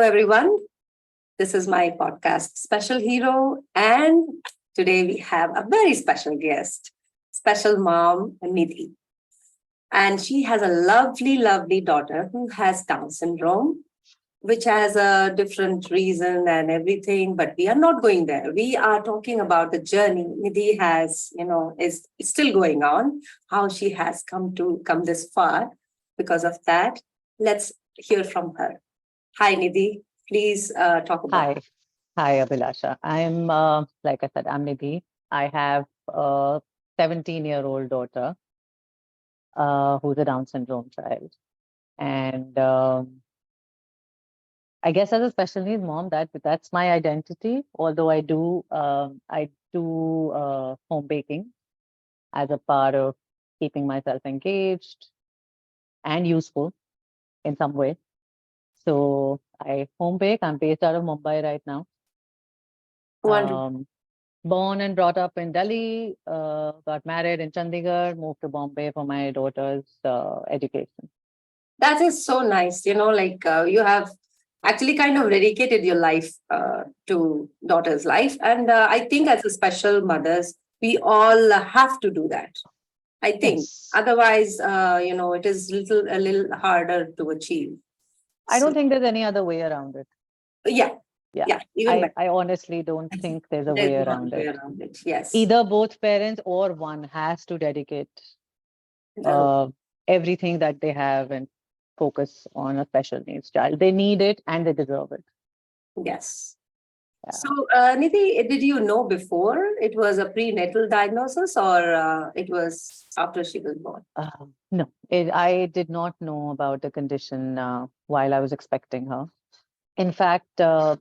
everyone. This is my podcast, Special Hero. And today we have a very special guest, special mom, Nidhi. And she has a lovely, lovely daughter who has Down syndrome, which has a different reason and everything. But we are not going there. We are talking about the journey Nidhi has, is still going on, how she has come this far. Because of that, let's hear from her. Hi, Nidhi. Please talk about. Hi, hi, Abhilasha. Like I said, I'm Nidhi. I have a 17-year-old daughter who's a Down syndrome child. And I guess as a special needs mom, that's my identity. Although I do home baking as a part of keeping myself engaged and useful in some way. So I home bake. I'm based out of Mumbai right now. Wonderful. Born and brought up in Delhi, got married in Chandigarh, moved to Bombay for my daughter's education. That is so nice. You have actually kind of dedicated your life to daughter's life. And I think as a special mothers, we all have to do that. I think. Yes. Otherwise, it is a little harder to achieve. I don't So, think there's any other way around it. yeah. Yeah. Yeah. Even better. I honestly don't think there's a There's way no around way it. around it. Yes. Either both parents or one has to dedicate Oh, everything that they have and focus on a special needs child. They need it and they deserve it. yes. Yeah. So, Nidhi, did you know before it was a prenatal diagnosis or it was after she was born? No, I did not know about the condition while I was expecting her. In fact, the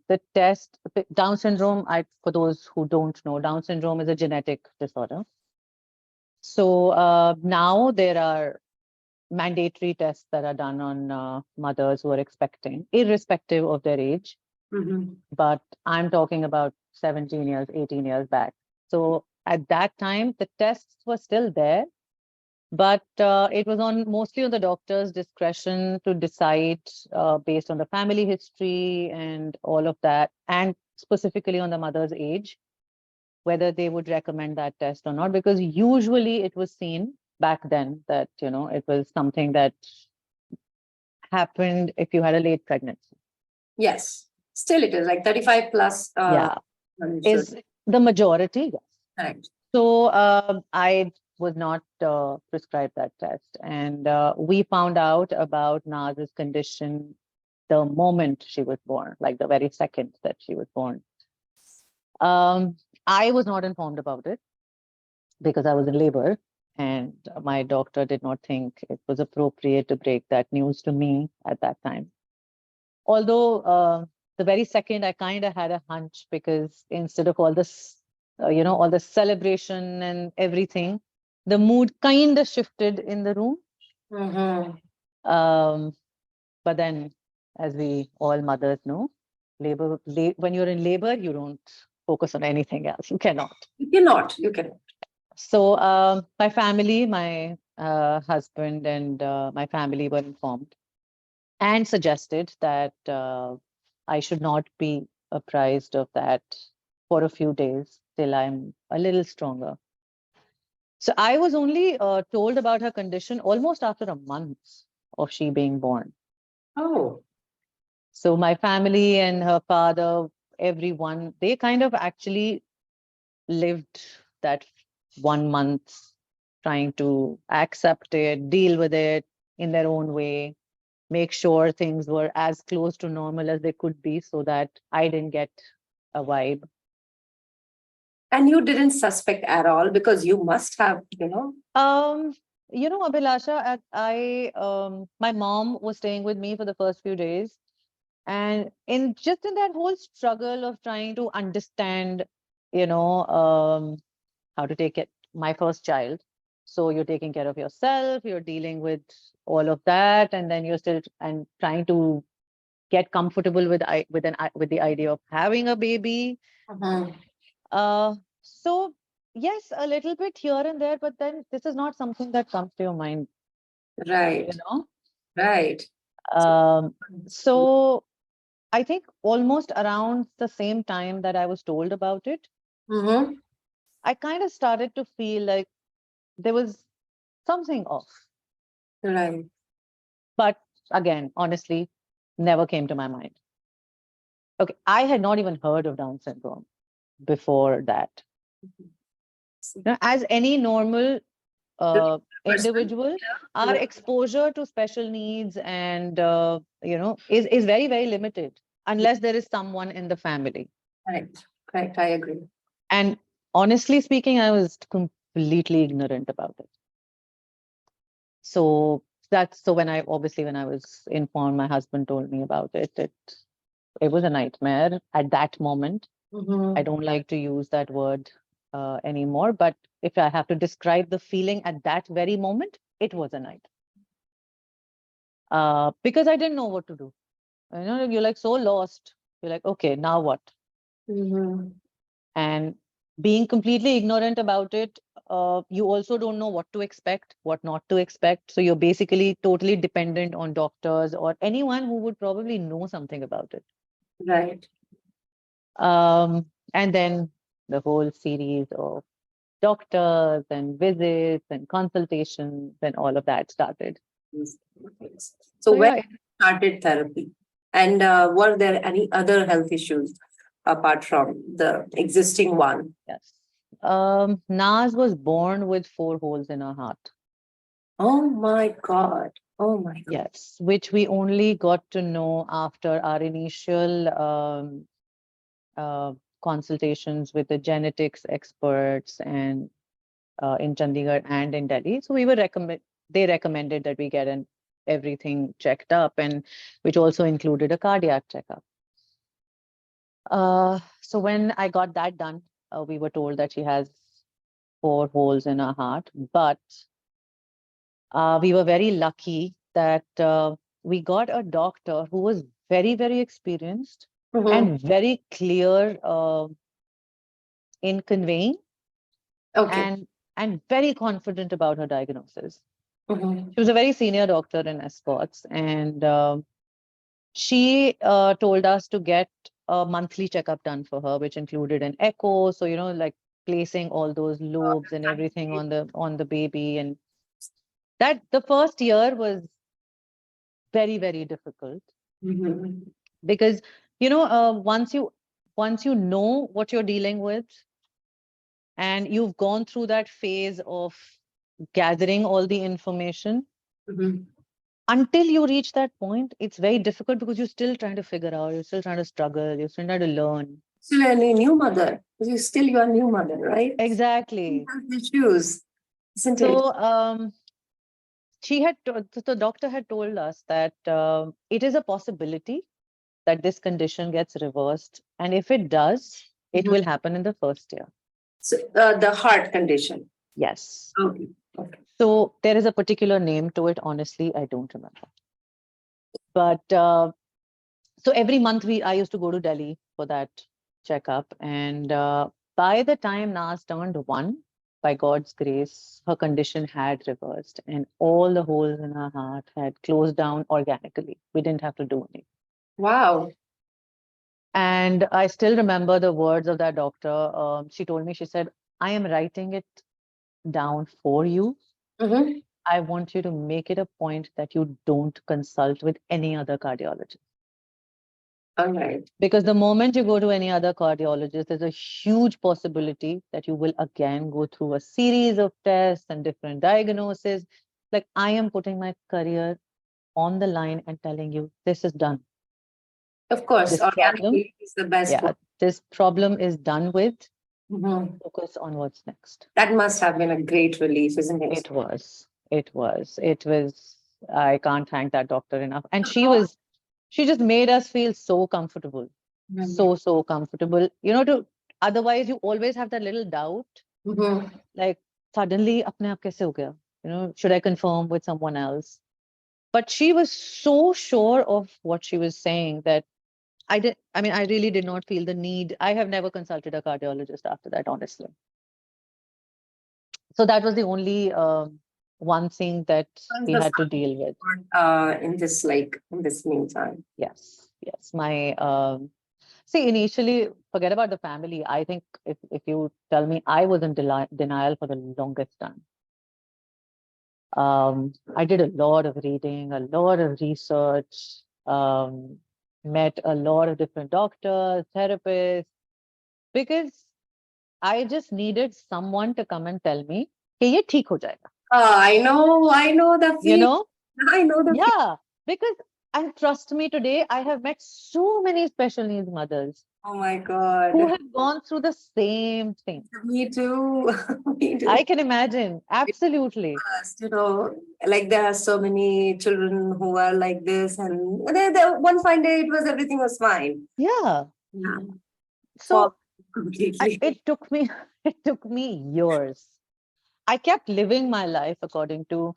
Down syndrome, for those who don't know, Down syndrome is a genetic disorder. So now there are mandatory tests that are done on mothers who are expecting, irrespective of their age. Mm-hmm. But I'm talking about 17 years, 18 years back. So at that time, the tests were still there, but it was mostly on the doctor's discretion to decide based on the family history and all of that, and specifically on the mother's age, whether they would recommend that test or not. Because usually it was seen back then that it was something that happened if you had a late pregnancy. Yes. Still, it is like 35 plus. Yeah, one is should. the majority. Yes. Correct. So I was not prescribed that test. And we found out about Naz's condition the moment she was born, like the very second that she was born. I was not informed about it because I was in labor, and my doctor did not think it was appropriate to break that news to me at that time. Although the very second, I kind of had a hunch, because instead of all this, all the celebration and everything, the mood kind of shifted in the room. Mm-hmm. But then, as we all mothers know, when you're in labor, you don't focus on anything else. You cannot. You cannot. You cannot. So my family, my husband and my family were informed and suggested that I should not be apprised of that for a few days till I'm a little stronger. So I was only told about her condition almost after a month of she being born. Oh. So my family and her father, everyone, they kind of actually lived that 1 month trying to accept it, deal with it in their own way, make sure things were as close to normal as they could be so that I didn't get a vibe. And you didn't suspect at all because you must have, Abhilasha, my mom was staying with me for the first few days. And in that whole struggle of trying to understand, how to take it, my first child. So you're taking care of yourself, you're dealing with all of that, and then you're still trying to get comfortable with the idea of having a baby. So yes, a little bit here and there, but then this is not something that comes to your mind, Right. you know. Right. So I think almost around the same time that I was told about it, Mm-hmm. I kind of started to feel like there was something off. Right. But again, honestly, never came to my mind. Okay, I had not even heard of Down syndrome before that. Now, as any normal Person. individual, our Yeah. exposure to special needs and is very, very limited unless there is someone in the family. Correct. Correct. I agree. And honestly speaking, I was completely ignorant about it. So when I was informed, my husband told me about it. It was a nightmare at that moment. I Mm-hmm. don't like to use that word anymore, but if I have to describe the feeling at that very moment, it was a night. Because I didn't know what to do. You're like so lost. You're like, okay, now what? Mm-hmm. And being completely ignorant about it, you also don't know what to expect, what not to expect. So you're basically totally dependent on doctors or anyone who would probably know something about it. Right. And then the whole series of doctors and visits and consultations and all of that started. Yes. So So when yeah, started therapy, and were there any other health issues apart from the existing one? yes. Naz was born with 4 holes in her heart. Oh my God. Oh my God. Yes, which we only got to know after our initial uh, consultations with the genetics experts and in Chandigarh and in Delhi. So they recommended that we get everything checked up, and which also included a cardiac checkup. So when I got that done, we were told that she has 4 holes in her heart, but we were very lucky that we got a doctor who was very, very experienced Mm-hmm. and very clear in conveying Okay. and very confident about her diagnosis. Mm-hmm. She was a very senior doctor in Escorts, and she told us to get a monthly checkup done for her, which included an echo. So like placing all those lobes and everything on the baby, and that the first year was very, very difficult Mm-hmm. because once you know what you're dealing with and you've gone through that phase of gathering all the information, Mm-hmm. until you reach that point, it's very difficult because you're still trying to figure out, you're still trying to struggle, you're still trying to learn. Still a new mother. You still your new mother, right? Exactly. Health issues, isn't it? So the doctor had told us that it is a possibility that this condition gets reversed, and if it does, it Mhm. will happen in the first year. So the heart condition. Yes. Okay. Okay. So there is a particular name to it. Honestly, I don't remember. But so every month I used to go to Delhi for that checkup, and by the time Nas turned 1, by God's grace, her condition had reversed, and all the holes in her heart had closed down organically. We didn't have to do anything. Wow. And I still remember the words of that doctor. She told me, she said, "I am writing it down for you. Mm-hmm. I want you to make it a point that you don't consult with any other cardiologist." All right. Because the moment you go to any other cardiologist, there's a huge possibility that you will again go through a series of tests and different diagnoses. Like, I am putting my career on the line and telling you, this is done. Of course, This problem, organic is the best yeah, one. this problem is done with. Mhm. Focus on what's next. That must have been a great relief, isn't it? It was, it was, I can't thank that doctor enough. And she just made us feel so comfortable, Mhm. so comfortable. Otherwise you always have that little doubt, Mhm. like suddenly apne aap kaise ho gaya? Should I confirm with someone else? But she was so sure of what she was saying that I really did not feel the need. I have never consulted a cardiologist after that, honestly. So that was the only one thing that What's we the had to family deal with. support, in this meantime? Yes. Yes. My see, initially, forget about the family. I think if you tell me, I was in denial for the longest time. I did a lot of reading, a lot of research, met a lot of different doctors, therapists, because I just needed someone to come and tell me, "Hey, ye theek ho jayega." I know the You feeling. know? I know the feeling. Yeah. Because, and trust me, today I have met so many special needs mothers Oh my who God. have gone through the same thing. Me too. Me too. I can imagine. Absolutely. You know, like there are so many children who are like this, and one fine day it was everything was fine. Yeah. Yeah. So For completely. it took me, it took me years. I kept living my life according to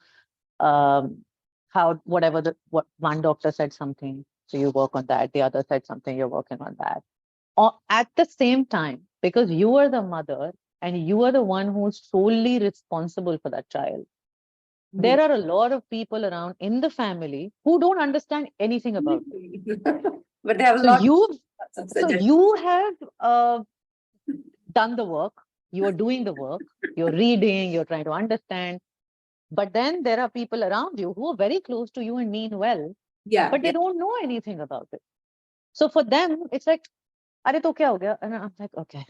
um, how whatever what one doctor said something, so you work on that. The other said something, you're working on that. Or at the same time, because you are the mother and you are the one who's solely responsible for that child. There are a lot of people around in the family who don't understand anything about it. But they have a So lot you, of so suggestions. you have done the work. You are doing the work. You're reading. You're trying to understand. But then there are people around you who are very close to you and mean well, Yeah, but they yeah. don't know anything about it. So for them, it's like, "Are to kya ho gaya?" And I'm like, okay,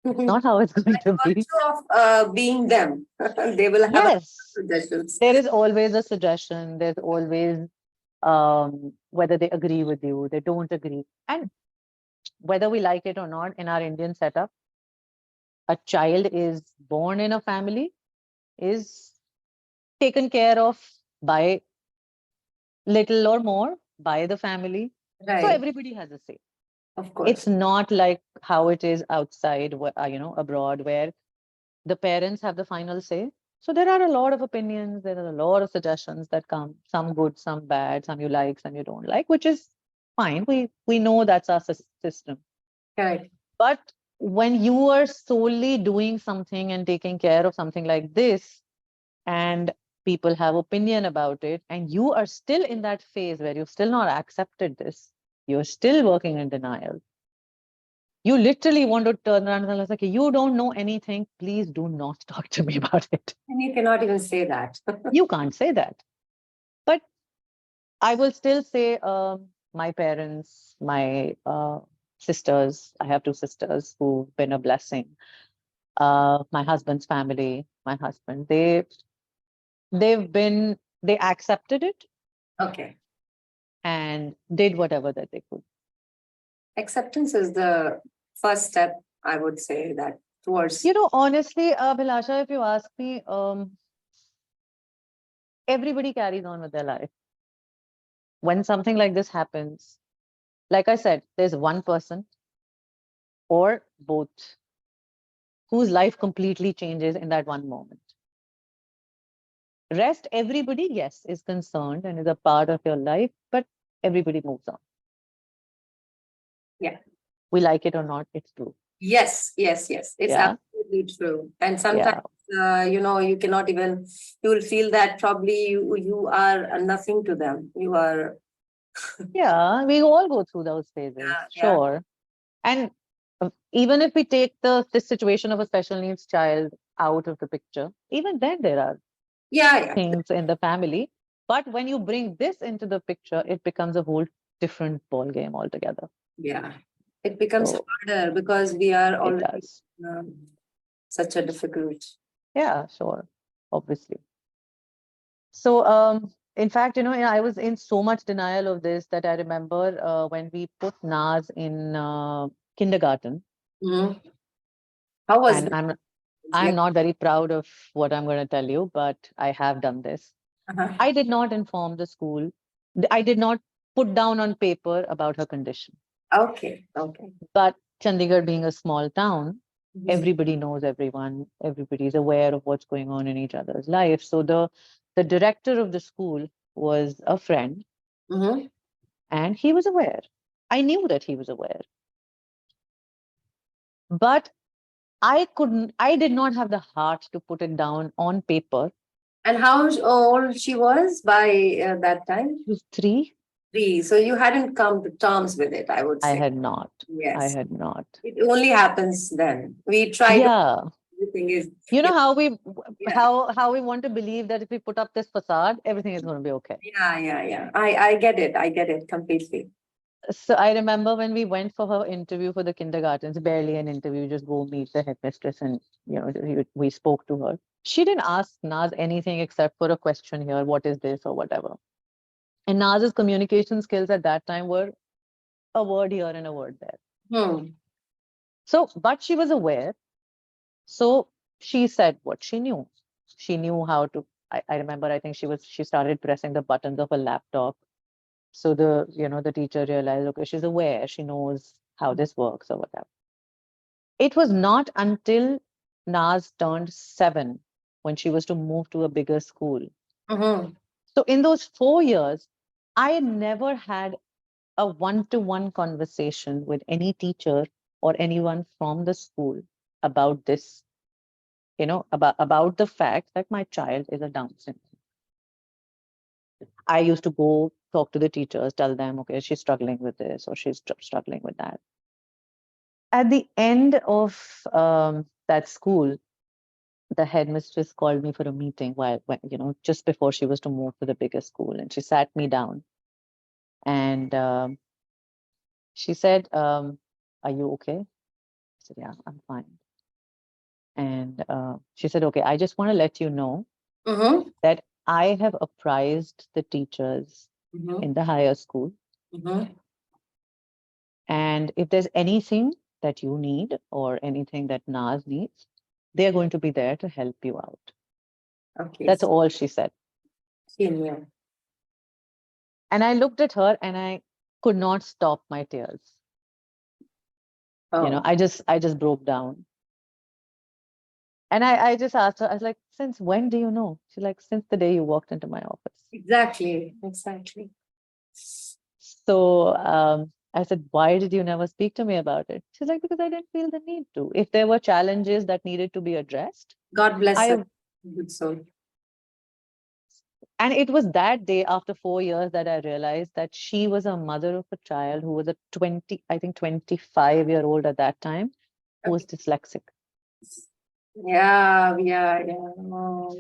it's not how it's going By to be. virtue of being them, they will have a Yes, suggestions. there is always a suggestion. There's always whether they agree with you, they don't agree. And whether we like it or not, in our Indian setup, a child is born in a family, is taken care of by little or more by the family. So Right, everybody has a say. of It's course. not like how it is outside, abroad, where the parents have the final say. So there are a lot of opinions, there are a lot of suggestions that come, some good, some bad, some you like, some you don't like, which is fine. We know that's our system. Correct. But when you are solely doing something and taking care of something like this, and people have opinion about it, and you are still in that phase where you've still not accepted this, you're still working in denial. You literally want to turn around and say, okay, you don't know anything. Please do not talk to me about it. And you cannot even say that. You can't say that. But I will still say my parents, my sisters, I have two sisters who've been a blessing. My husband's family, my husband, they accepted it Okay. and did whatever that they could. Acceptance is the first step, I would say, that towards. Honestly, Bhilasha, if you ask me, everybody carries on with their life. When something like this happens, like I said, there's one person or both whose life completely changes in that one moment. Rest, everybody, yes, is concerned and is a part of your life, but everybody moves on. Yeah. We like it or not, it's true. Yes, yes, yes. It's Yeah, absolutely true. And sometimes, yeah, you cannot even, you will feel that probably you are a nothing to them. You are, yeah. We all go through those phases, yeah, sure. And even if we take the situation of a special needs child out of the picture, even then there are yeah, yeah, things in the family. But when you bring this into the picture, it becomes a whole different ball game altogether. yeah. It becomes So harder because we are it already does. such a difficult. Yeah, sure. Obviously. So in fact, I was in so much denial of this that I remember when we put Naz in kindergarten, Mhm. How was and that? I'm Like, not very proud of what I'm going to tell you, but I have done this. uh-huh. I did not inform the school. I did not put down on paper about her condition. Okay, okay. But Chandigarh being a small town, Mhm. everybody knows everyone. Everybody is aware of what's going on in each other's life. So the director of the school was a friend, Mhm. and he was aware. I knew that he was aware, but I did not have the heart to put it down on paper. And how old she was by that time? She was 3. So you hadn't come to terms with it, I would I say. had not. I Yes. had not. It only happens then. We try to, Yeah. everything is, You know yeah, how we want to believe that if we put up this facade, everything is going to be okay. yeah. I get it. I get it completely. So I remember when we went for her interview for the kindergartens, barely an interview, just go meet the headmistress and we spoke to her. She didn't ask Naz anything except for a question here, what is this or whatever. And Naz's communication skills at that time were a word here and a word there. Hmm. So, but she was aware. So she said what she knew. She knew how to. I remember. I think she started pressing the buttons of a laptop. So the teacher realized, okay, she's aware. She knows how this works or whatever. It was not until Naz turned 7 when she was to move to a bigger school. Mm-hmm. So in those 4 years, I never had a one-to-one conversation with any teacher or anyone from the school about this, about the fact that my child is a Down syndrome. I used to go talk to the teachers, tell them, okay, she's struggling with this or she's struggling with that. At the end of that school, the headmistress called me for a meeting just before she was to move to the bigger school, and she sat me down and she said, "Are you okay?" I said, "Yeah, I'm fine." And she said, "Okay, I just want to let you know Mm-hmm. that I have apprised the teachers Mm-hmm. in the higher school, Mm-hmm. and if there's anything that you need or anything that Naz needs, they're going to be there to help you out." Okay. That's all she said. Senior. And I looked at her and I could not stop my tears. Oh, I just broke down. And I just asked her, I was like, since when do you know? She's like, since the day you walked into my office. exactly. Exactly. So I said, why did you never speak to me about it? She's like, because I didn't feel the need to. If there were challenges that needed to be addressed, God bless her. I Good soul. and it was that day after 4 years that I realized that she was a mother of a child who was a 25-year-old at that time, who was Okay. dyslexic. Yeah. Oh.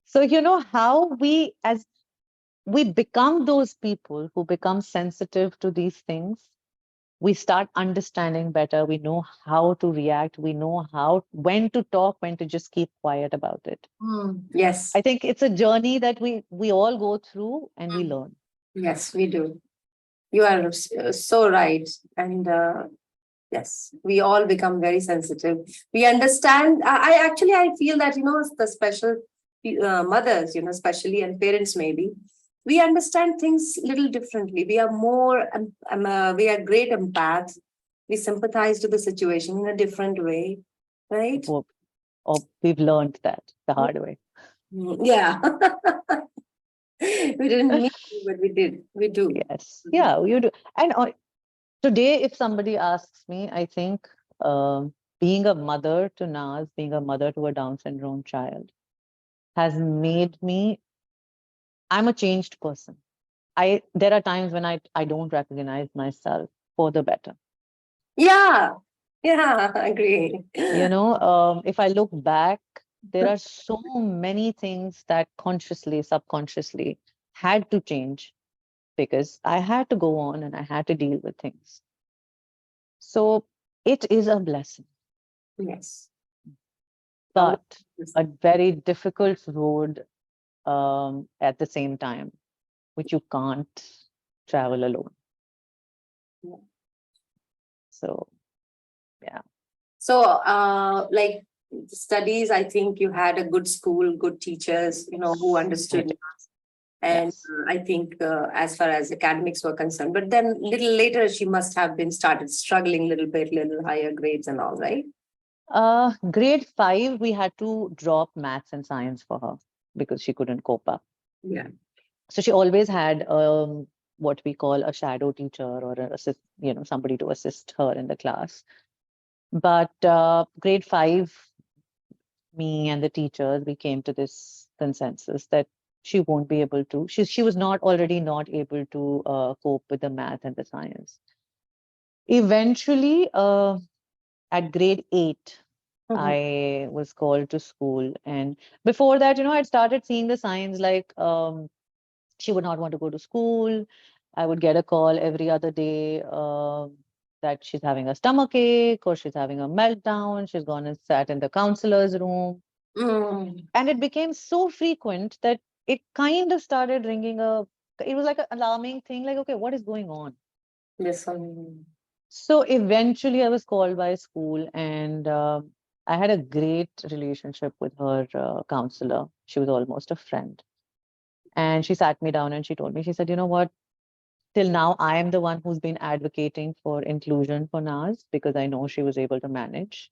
So you know how as we become those people who become sensitive to these things, we start understanding better, we know how to react, we know how when to talk, when to just keep quiet about it. Yes. I think it's a journey that we all go through and we Mm. learn. Yes, we do. You are so right. And yes, we all become very sensitive. We understand. I actually, I feel that, the special mothers, especially, and parents maybe, we understand things little differently. We are more, we are great empaths. We sympathize to the situation in a different way, right? Or we've learned that the hard way. Yeah. We didn't mean to, but we did. We do. Yes, yeah, you do. And today, if somebody asks me, I think being a mother to Naz, being a mother to a Down syndrome child, has made me, I'm a changed person. There are times when I don't recognize myself for the better. Yeah. Yeah, I agree. If I look back, there are so many things that consciously, subconsciously had to change because I had to go on and I had to deal with things. So it is a blessing, Yes. but a 100%. very difficult road at the same time, which you can't travel alone. Yeah. So, yeah. So, like studies, I think you had a good school, good teachers, who I understood. did. And Yes. I think as far as academics were concerned, but then little later she must have been started struggling a little bit, little higher grades and all, right? Grade 5, we had to drop maths and science for her because she couldn't cope up. Yeah. So she always had what we call a shadow teacher or somebody to assist her in the class. But grade 5, me and the teachers, we came to this consensus that she won't be able to. She was not already not able to cope with the math and the science. Eventually, at grade 8, Mhm. I was called to school. And before that, I'd started seeing the signs like she would not want to go to school. I would get a call every other day that she's having a stomach ache or she's having a meltdown. She's gone and sat in the counselor's room. Mm. And it became so frequent that it kind of started ringing it was like an alarming thing, like, okay, what is going on? This one. So eventually I was called by school, and I had a great relationship with her counselor. She was almost a friend. And she sat me down and she told me, she said, you know what? Till now, I am the one who's been advocating for inclusion for Naz because I know she was able to manage.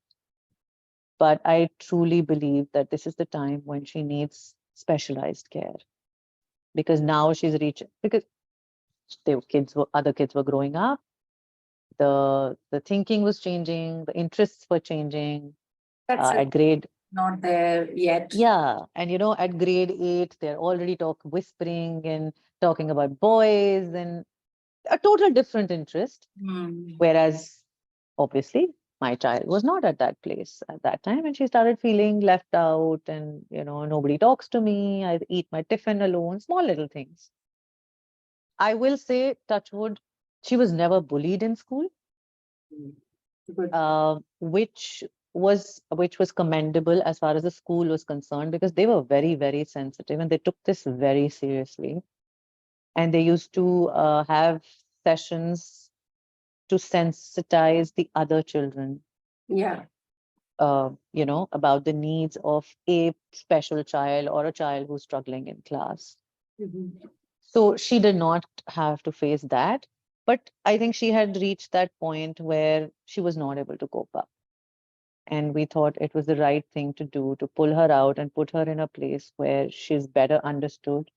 But I truly believe that this is the time when she needs specialized care, because now she's reaching, because other kids were growing up, the thinking was changing, the interests were changing. That's it. At grade Not there yet. Yeah, and at grade 8, they're already whispering and talking about boys and a total different interest. Mm. Whereas, obviously, my child was not at that place at that time, and she started feeling left out, and nobody talks to me. I eat my tiffin alone, small little things. I will say, touch wood, she was never bullied in school, Mm. Good. which was commendable as far as the school was concerned, because they were very, very sensitive and they took this very seriously. And they used to have sessions to sensitize the other children, Yeah. about the needs of a special child or a child who's struggling in class. Mhm. So she did not have to face that. But I think she had reached that point where she was not able to cope up. And we thought it was the right thing to do, to pull her out and put her in a place where she's better understood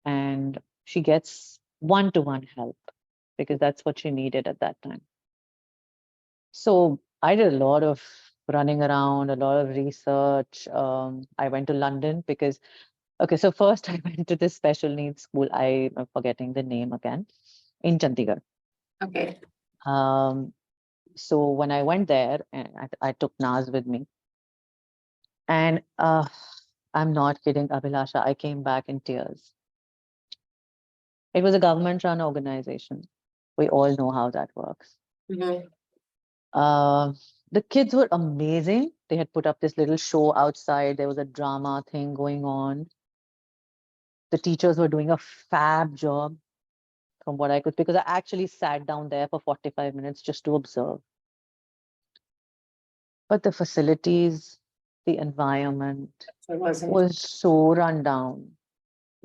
and she gets one-to-one help, because that's what she needed at that time. So I did a lot of running around, a lot of research. I went to London because, okay, so first I went to this special needs school. I am forgetting the name again, in Chandigarh. Okay. Um, so when I went there, and I took Naz with me, and I'm not kidding, Abhilasha, I came back in tears. It was a government-run organization. We all know how that works. Mhm. Uh, the kids were amazing. They had put up this little show outside. There was a drama thing going on. The teachers were doing a fab job from what I could, because I actually sat down there for 45 minutes just to observe. But the facilities, the environment So it wasn't. was so run down.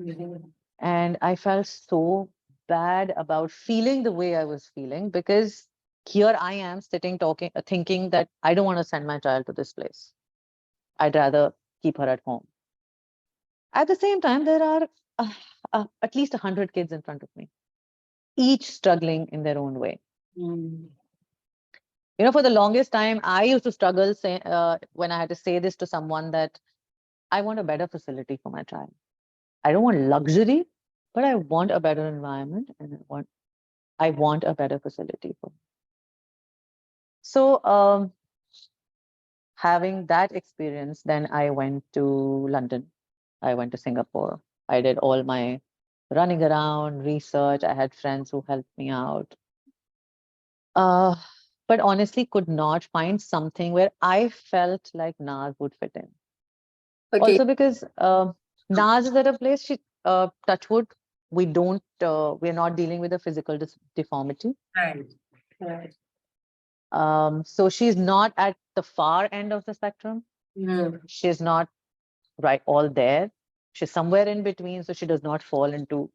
Mhm. And I felt so bad about feeling the way I was feeling, because here I am sitting talking, thinking that I don't want to send my child to this place. I'd rather keep her at home. At the same time, there are at least 100 kids in front of me, each struggling in their own way. Mm. For the longest time, I used to struggle when I had to say this to someone, that I want a better facility for my child. I don't want luxury, but I want a better environment, and I want a better facility for. So, having that experience, then I went to London. I went to Singapore. I did all my running around, research. I had friends who helped me out. Uh, but honestly, could not find something where I felt like Naz would fit in. Okay. Also, because Naz is at a place, touchwood, we're not dealing with a physical deformity. Right. Right. So she's not at the far end of the spectrum. Mm. She's not right all there. She's somewhere in between, so she does not fall into,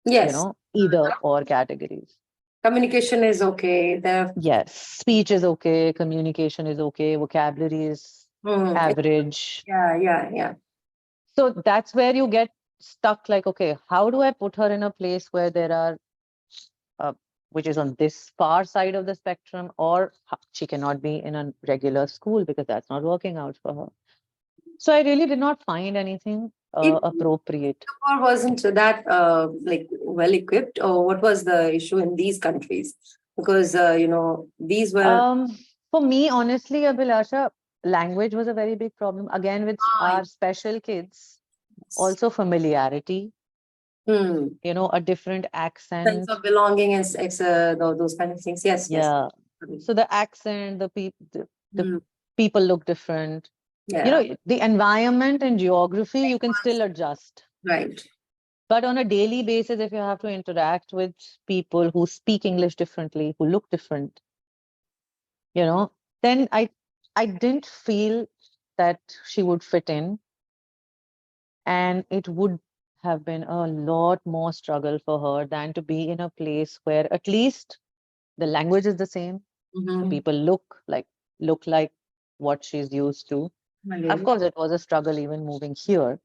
Yes. either or categories. Communication is okay. Yes, speech is okay, communication is okay, vocabulary is Mm. average. Yeah. Yeah. Yeah. So that's where you get stuck, like, okay, how do I put her in a place where there are, uh, which is on this far side of the spectrum, or she cannot be in a regular school because that's not working out for her. So I really did not find anything. It appropriate. or wasn't that like well equipped, or what was the issue in these countries? Because these were For me, honestly, Abhilasha, language was a very big problem. Again, with ah, our special kids, yes. also familiarity, Hmm. a different Sense accent. of belonging and those kind of things. Yes, yes. Yeah. So the accent, the Hmm. people look different. Yeah. The environment and geography, you can still adjust. Right. But on a daily basis, if you have to interact with people who speak English differently, who look different, you know, then I didn't feel that she would fit in, and it would have been a lot more struggle for her than to be in a place where at least the language is the same, the Mm-hmm. people look like what she's used to. Of course, it was a struggle even moving here,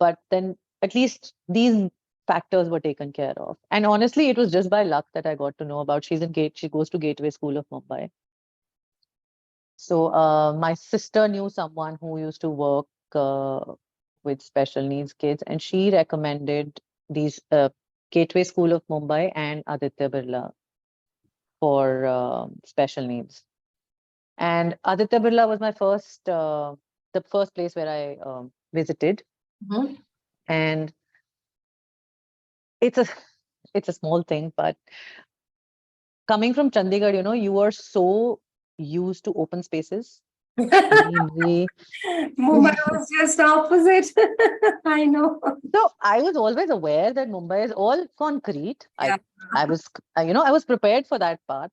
but then at least these factors were taken care of. And honestly, it was just by luck that I got to know about she goes to Gateway School of Mumbai. So my sister knew someone who used to work with special needs kids, and she recommended these Gateway School of Mumbai and Aditya Birla for special needs. And Aditya Birla was the first place where I visited, Mm-hmm. and it's a it's a small thing, but coming from Chandigarh, you are so used to open spaces, greenery. Mumbai was just opposite. I know. So I was always aware that Mumbai is all concrete. Yeah. I was prepared for that part.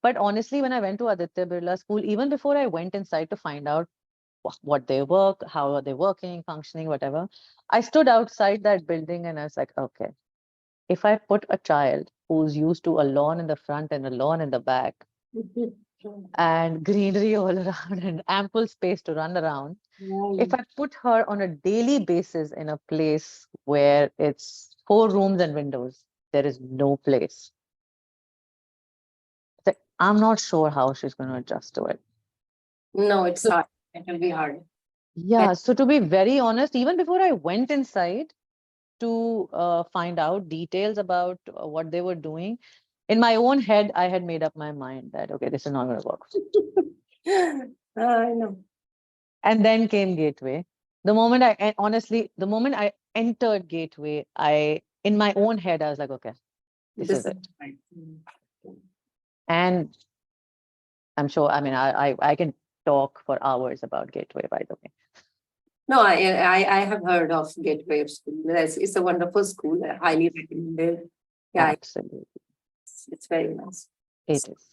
But honestly, when I went to Aditya Birla School, even before I went inside to find out what they work, how are they working, functioning, whatever, I stood outside that building and I was like, okay, if I put a child who's used to a lawn in the front and a lawn in the back and greenery all around and ample space to run around, if Right. I put her on a daily basis in a place where it's 4 rooms and windows, there is no place. It's like, I'm not sure how she's going to adjust to it. No, it's So, hard. It will be hard. yeah, so to be very honest, even before I went inside to find out details about what they were doing, in my own head, I had made up my mind that, okay, this is not going to work. I know. And then came Gateway. The moment I entered Gateway, in my own head, I was like, okay, this This is is it. right. And I'm sure, I mean, I can talk for hours about Gateway, by the way. No, I have heard of Gateway School. It's a wonderful school. I highly recommended. Yeah, Absolutely. it's very nice. It is.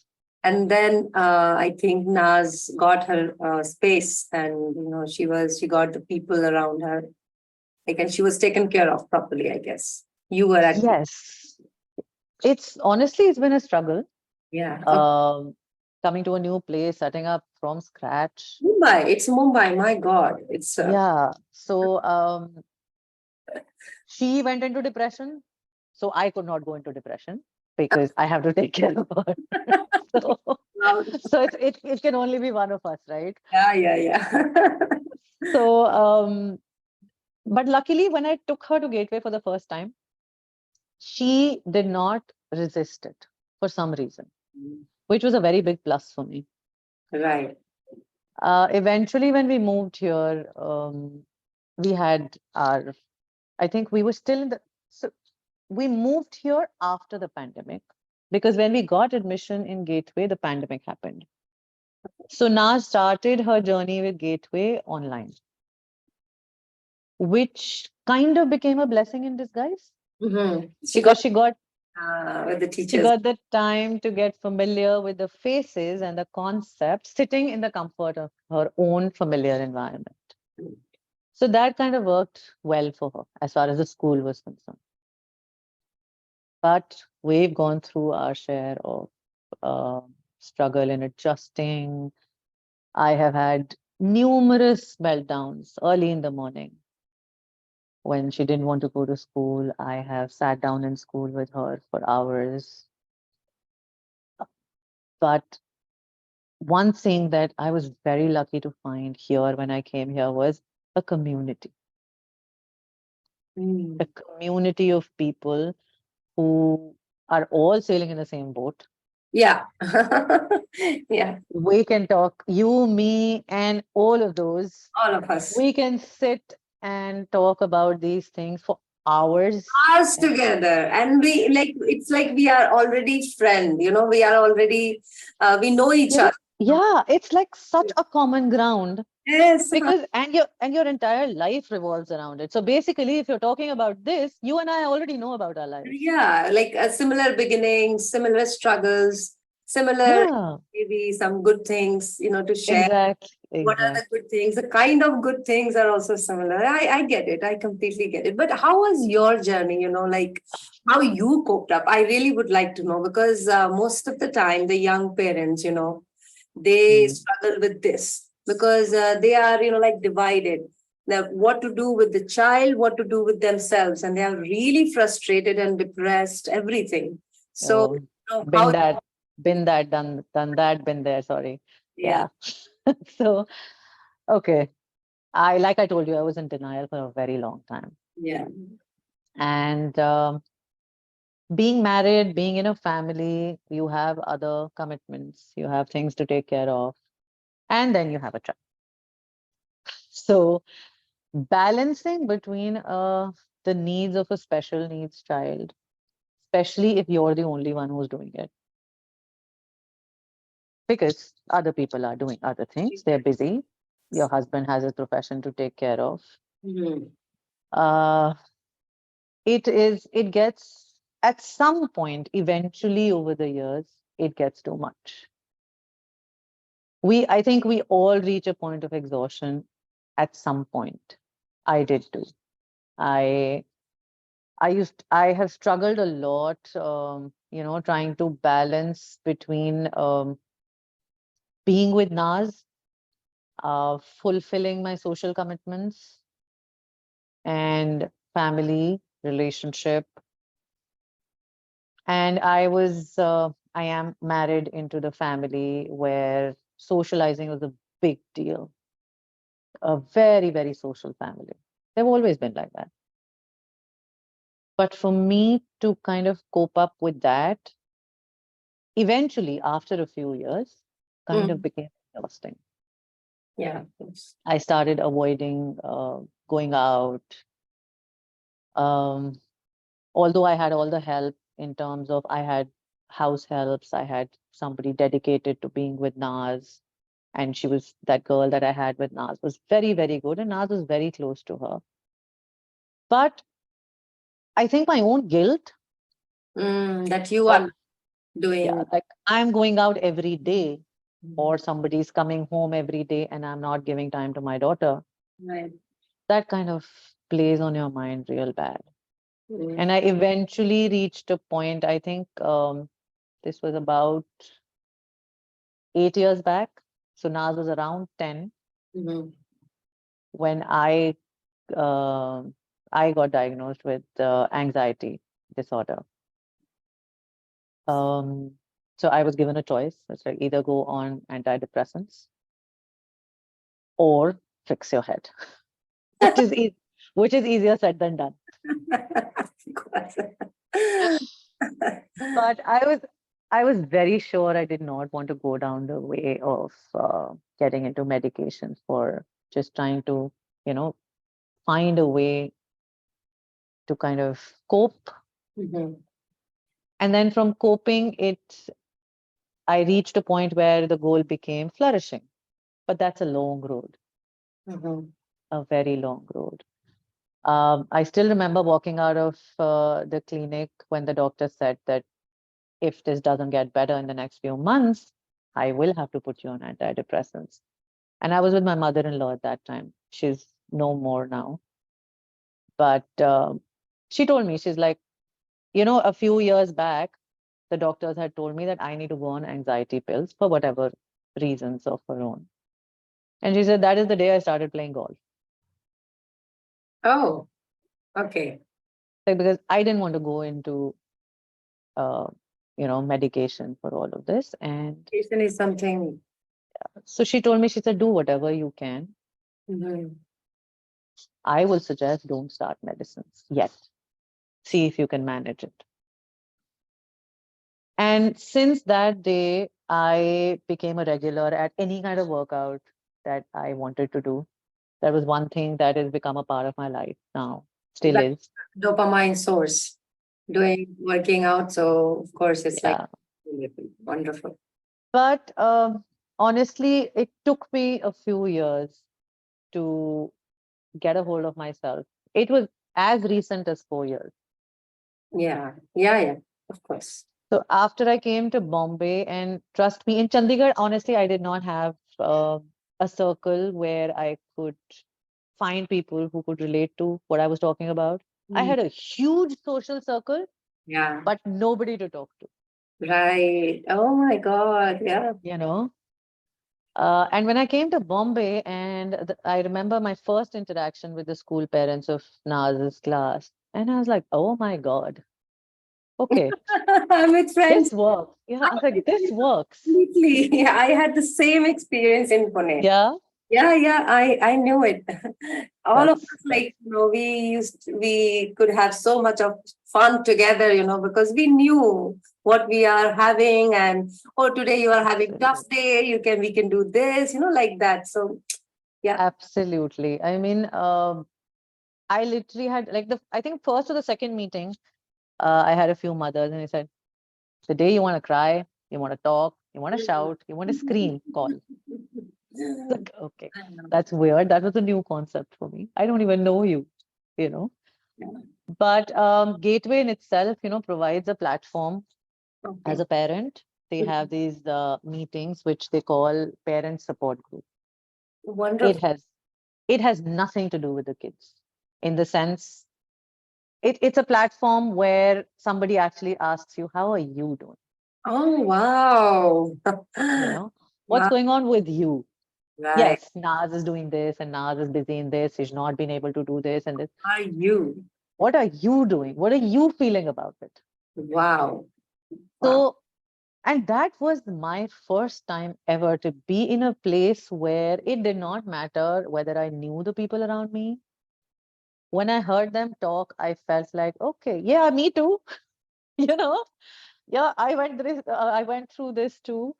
And then I think Naz got her space, and she got the people around her, like, and she was taken care of properly. I guess you were at Yes. It's been a struggle. yeah. Um, Coming to a new place, setting up from scratch. Mumbai. It's Mumbai. My God, it's Yeah. So she went into depression. So I could not go into depression because I have to take care of her. so wow. so it can only be one of us, right? Yeah, yeah, yeah. So but luckily when I took her to Gateway for the first time, she did not resist it for some reason, which was a very big plus for me. Right. Eventually, when we moved here, we had I think we were still so we moved here after the pandemic because when we got admission in Gateway, the pandemic happened. So Naz started her journey with Gateway online, which kind of became a blessing in disguise She got because with the she teachers. got the time to get familiar with the faces and the concepts sitting in the comfort of her own familiar environment. So that kind of worked well for her as far as the school was concerned. But we've gone through our share of struggle in adjusting. I have had numerous meltdowns early in the morning when she didn't want to go to school. I have sat down in school with her for hours. But one thing that I was very lucky to find here when I came here was a community. Mm. a community of people who are all sailing in the same boat. Yeah. Yeah. We can talk, you, me, and all of those. All of us. We can sit and talk about these things for hours. Us And together, and we like, it's like we are already friend, we are already, we know each you know, other. yeah, it's like such a common ground Yes. because and your entire life revolves around it. So basically, if you're talking about this, you and I already know about our lives. Yeah, like a similar beginnings, similar struggles, similar, Yeah, maybe some good things, to share. exactly, What are the exactly. good things? The kind of good things are also similar. I get it. I completely get it. But how was your journey? Like how you coped up? I really would like to know, because most of the time, the young parents, they Mm. struggle with this, because they are, like divided. Now, what to do with the child, what to do with themselves, and they are really frustrated and depressed, everything. So, Oh, how? been that, done that, been there. Sorry. Yeah, Yeah. So, okay. Like I told you, I was in denial for a very long time. yeah. And being married, being in a family, you have other commitments, you have things to take care of, and then you have a child. So, balancing between the needs of a special needs child, especially if you're the only one who's doing it, because other people are doing other things, they're busy. Your husband has a profession to take care of. Mhm. Uh, it gets at some point, eventually over the years, it gets too much. I think we all reach a point of exhaustion at some point. I did too. I I have struggled a lot, trying to balance between being with Naz, fulfilling my social commitments, and family relationship. And I am married into the family where socializing was a big deal, a very, very social family. They've always been like that. But for me to kind of cope up with that, eventually, after a few years, kind of Mm. became exhausting. Yeah, of course. I started avoiding going out. Um, Although I had all the help in terms of I had house helps, I had somebody dedicated to being with Naz, and she was that girl that I had with Naz was very, very good, and Naz was very close to her. But I think my own guilt, That you uh, are yeah, doing. like I'm going out every day, Mhm. or somebody's coming home every day, and I'm not giving time to my daughter. Right. That kind of plays on your mind real bad. And Mm. I eventually reached a point, I think this was about 8 years back. So Naz was around 10 Mhm. when um I got diagnosed with anxiety disorder. Um, so I was given a choice. It's like either go on antidepressants or fix your head, which is which is easier said than done. Of course. But I was very sure I did not want to go down the way of getting into medication for just trying to, you know, find a way to kind of cope. Mhm. And then from coping, I reached a point where the goal became flourishing. But that's a long road, Mhm. a very long road. I still remember walking out of the clinic when the doctor said that if this doesn't get better in the next few months, I will have to put you on antidepressants. And I was with my mother-in-law at that time. She's no more now. But she told me, she's like, a few years back, the doctors had told me that I need to go on anxiety pills for whatever reasons of her own. And she said, that is the day I started playing golf. Oh, okay. Like, because I didn't want to go into, uh, medication for all of this. And Education is something. so she told me, she said, do whatever you can. Mhm. I will suggest don't start medicines yet. See if you can manage it. And since that day, I became a regular at any kind of workout that I wanted to do. That was one thing that has become a part of my life now, still That is. dopamine source, doing working out. So of course it's like Yeah. wonderful. But honestly, it took me a few years to get a hold of myself. It was as recent as 4 years. Yeah, yeah, yeah. Of course. So after I came to Bombay, and trust me, in Chandigarh, honestly, I did not have a circle where I could find people who could relate to what I was talking about. I Mm. had a huge social circle, Yeah. but nobody to talk to, Right. Oh my God. Yeah. you know? And when I came to Bombay, and I remember my first interaction with the school parents of Naz's class, and I was like, oh my God, okay, I'm with friends. this works. Yeah, I was like, this works. Completely. Yeah, I had the same experience in Pune. Yeah, Yeah, yeah, I knew it. All of us, that's like, we could have so much of fun together, because we knew what we are having, and oh, today you are having tough absolutely. day, we can do this, like that. So yeah. Absolutely. I mean, I literally had like I think first or the second meeting, I had a few mothers and they said, the day you want to cry, you want to talk, you want to shout, you want to scream, call. Like, okay, that's weird. That was a new concept for me. I don't even know you, you know. But Gateway in itself, provides a platform as Okay. a parent. They have these meetings, which they call parent support group. It Wonderful. has it has nothing to do with the kids in the sense it's a platform where somebody actually asks you, how are you doing? Oh, wow. You know, what's Wow. going on with you? Right. Yes, Naz is doing this and Naz is busy in this. He's not been able to do this and this. Are you? What are you doing? What are you feeling about it? Wow. Wow. So, and that was my first time ever to be in a place where it did not matter whether I knew the people around me. When I heard them talk, I felt like, okay, yeah, me too. You know, yeah, I went through this too.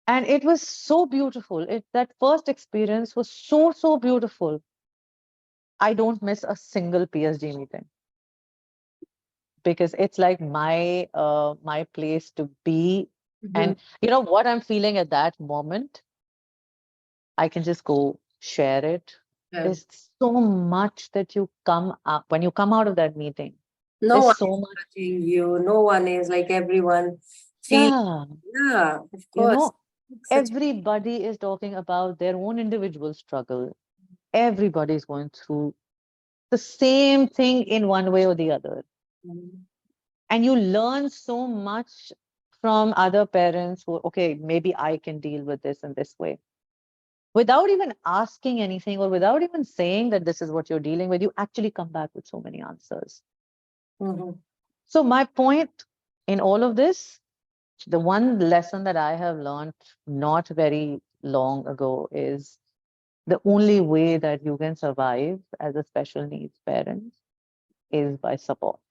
And it was so beautiful. That first experience was so beautiful. I don't miss a single PhD meeting because it's like my place to be. Mhm. And you know what I'm feeling at that moment, I can just go share it. Yeah. There's so much that you come up when you come out of that meeting. No There's one so is much. judging you. No one is like everyone feel. Yeah, Yeah, of you course. know, Such. everybody is talking about their own individual struggle. Everybody is going through the same thing in one way or the other. Mhm. And you learn so much from other parents who, okay, maybe I can deal with this in this way. Without even asking anything or without even saying that this is what you're dealing with, you actually come back with so many answers. Mhm. So, my point in all of this, the one lesson that I have learned not very long ago is the only way that you can survive as a special needs parent is by support.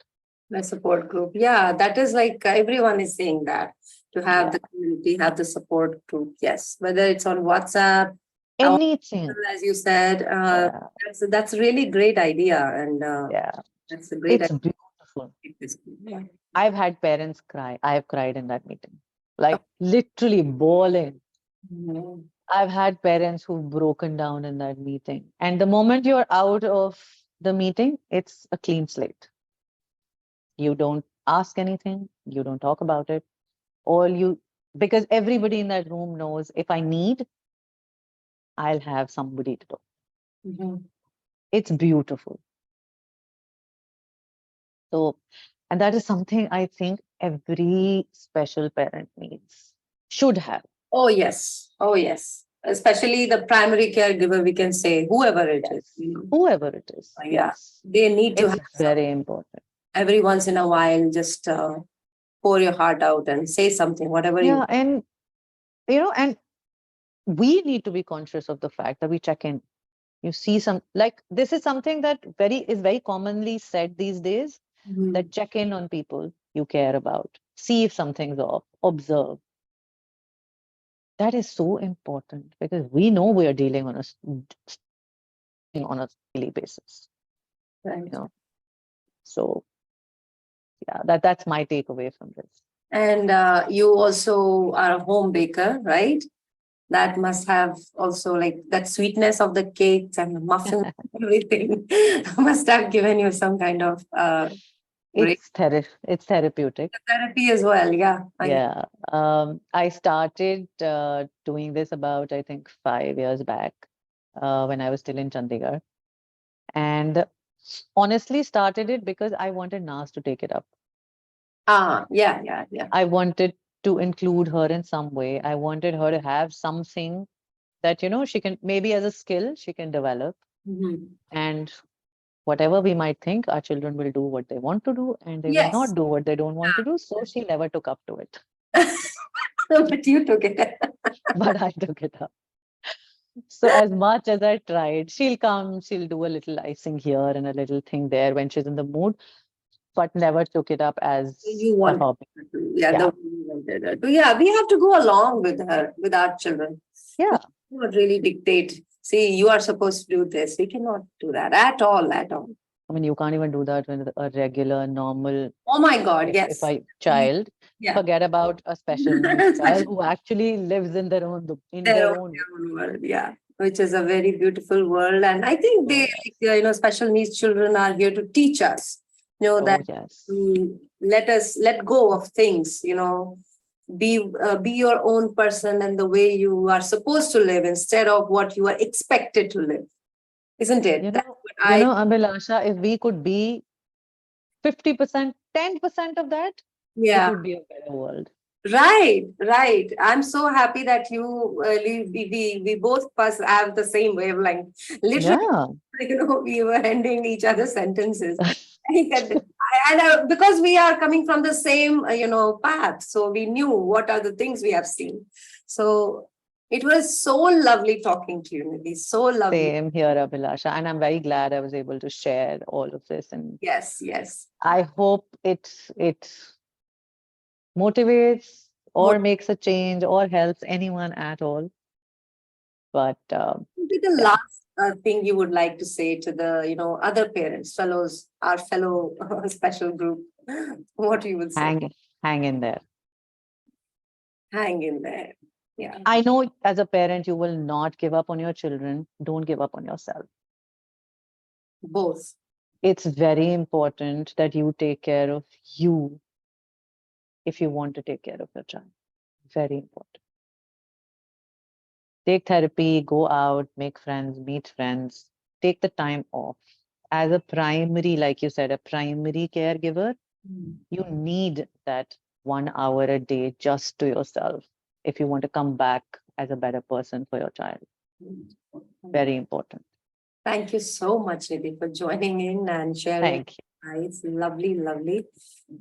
My support group. Yeah, that is like everyone is saying that to have Yeah. the community, have the support group. Yes, whether it's on WhatsApp or Anything. as you said, Yeah. that's a really great idea, and Yeah. that's a great It's beautiful. idea. Yeah. I've had parents cry. I have cried in that meeting, like literally bawling. Mhm. I've had parents who've broken down in that meeting. And the moment you're out of the meeting, it's a clean slate. You don't ask anything, you don't talk about it. All you, because everybody in that room knows if I need, I'll have somebody to talk. Mhm. It's beautiful. So, and that is something I think every special parent needs, should have. Oh, yes. Oh, yes. Especially the primary caregiver, we can say, whoever it is. Yes. Whoever it is. Yeah. Yes. They need to It's have some very important. every once in a while, just pour your heart out and say something, whatever you. Yeah. And we need to be conscious of the fact that we check in. You see some, like, this is something that is very commonly said these days, Mhm. that check in on people you care about, see if something's off, observe. That is so important because we know we are dealing on a daily basis, Right. you know. So yeah, that's my takeaway from this. And you also are a home baker, right? That must have also like that sweetness of the cakes and the muffins, everything must have given you some kind of break It's therapeutic. therapy as well. Yeah. Yeah. I started doing this about, I think, 5 years back, when I was still in Chandigarh. And honestly started it because I wanted Nas to take it up. Yeah, yeah, yeah. I wanted to include her in some way. I wanted her to have something that, she can, maybe as a skill, she can develop. Mhm. And whatever we might think, our children will do what they want to do and they will Yes. not do what they don't want to do. So she never took up to it, But you took it. but I took it up. So as much as I tried, she'll come, she'll do a little icing here and a little thing there when she's in the mood, but never took it up as You a want hobby. her to, yeah, the Yeah. way you wanted her to. Yeah, we have to go along with her, with our children. We Yeah. cannot really dictate. See, you are supposed to do this. We cannot do that at all, at all. I mean, you can't even do that with a regular, normal, Oh my God, if yes. I child. Yeah. Forget about a special needs child Such who actually lives in their their own world. own world, yeah. Which is a very beautiful world. And I think Oh they, yes. special needs children are here to teach us, Oh that yes. let us let go of things, be your own person and the way you are supposed to live instead of what you are expected to live, isn't it? You That's know, what I, Abhilasha, if we could be 50%, 10% of that, it yeah. would be a better world. Right, right. I'm so happy that we both of us have the same wavelength. Literally, Yeah. we were ending each other's sentences. I think that, because we are coming from the same, path, so we knew what are the things we have seen. So it was so lovely talking to you, Nidhi. So lovely. Same here, Abhilasha. And I'm very glad I was able to share all of this. And Yes, yes. I hope it motivates or What makes a change or helps anyone at all. But would be the yeah, last thing you would like to say to the, other parents, fellows, our fellow special group? What you would say? hang hang in there. Hang in there. Yeah, I know as a parent, you will not give up on your children. Don't give up on yourself. both. It's very important that you take care of you if you want to take care of your child. Very important. Take therapy, go out, make friends, meet friends, take the time off. As a primary, like you said, a primary caregiver, you need that 1 hour a day just to yourself if you want to come back as a better person for your child. Very important. Thank you so much, Nidhi, for joining in and sharing. Thank you. It's lovely, lovely.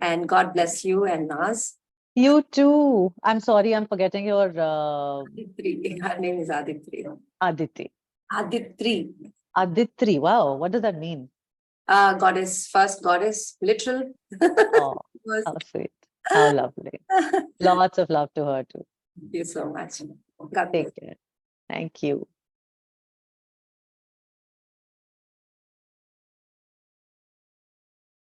And God bless you and Naz. You too. I'm sorry, I'm forgetting your Aditri. Her name is Aditri. Aditi. Aditri. Aditri. Wow, what does that mean? Goddess, first goddess, literal. Oh, Was- how sweet. How lovely. Thank Lots of love to her too. you so much. God bless. Take care. Thank you.